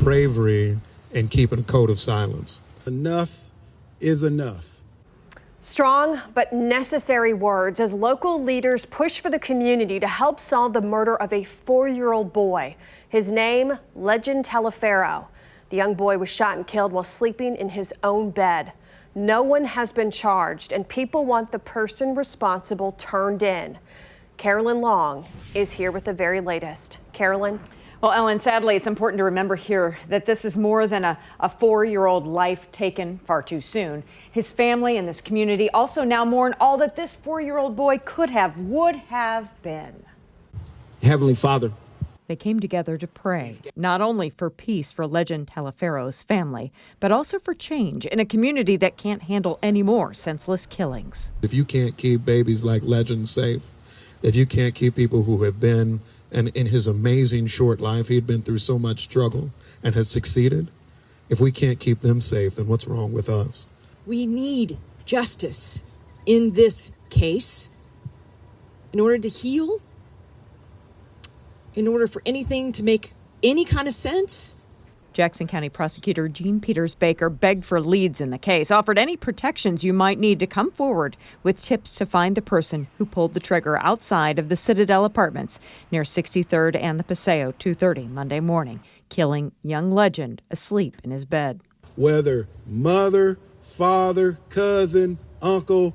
bravery and keeping a code of silence. Enough is enough. Strong but necessary words as local leaders push for the community to help solve the murder of a 4-year-old boy. His name, Legend Taliaferro. The young boy was shot and killed while sleeping in his own bed. No one has been charged, and people want the person responsible turned in. Carolyn Long is here with the very latest. Carolyn? Well, Ellen, sadly, it's important to remember here that this is more than a 4-year-old life taken far too soon. His family and this community also now mourn all that this 4-year-old boy would have been. Heavenly Father. They came together to pray, not only for peace for Legend Taliaferro's family, but also for change in a community that can't handle any more senseless killings. If you can't keep babies like Legend safe, if you can't keep people who have been, and in his amazing short life, he had been through so much struggle and has succeeded. If we can't keep them safe, then what's wrong with us? We need justice in this case in order to heal, in order for anything to make any kind of sense. Jackson County Prosecutor Jean Peters Baker begged for leads in the case, offered any protections you might need to come forward with tips to find the person who pulled the trigger outside of the Citadel Apartments near 63rd and the Paseo 2:30 Monday morning, killing young Legend asleep in his bed. Whether mother, father, cousin, uncle,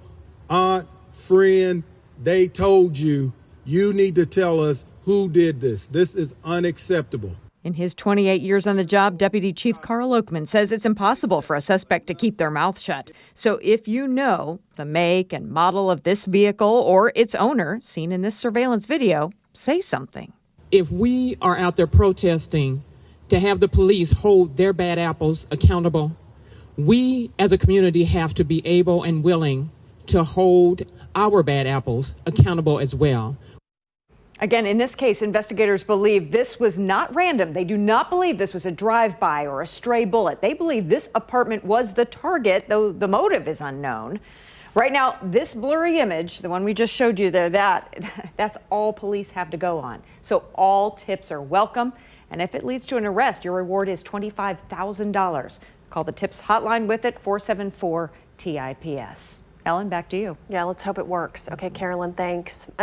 aunt, friend, they told you, you need to tell us who did this. This is unacceptable. In his 28 years on the job, Deputy Chief Carl Oakman says it's impossible for a suspect to keep their mouth shut. So if you know the make and model of this vehicle or its owner seen in this surveillance video, say something. If we are out there protesting to have the police hold their bad apples accountable, we as a community have to be able and willing to hold our bad apples accountable as well. Again, in this case, investigators believe this was not random. They do not believe this was a drive-by or a stray bullet. They believe this apartment was the target, though the motive is unknown. Right now, this blurry image, the one we just showed you there, that's all police have to go on. So all tips are welcome. And if it leads to an arrest, your reward is $25,000. Call the TIPS hotline with it, 474-TIPS. Ellen, back to you. Yeah, let's hope it works. Okay, Carolyn, thanks.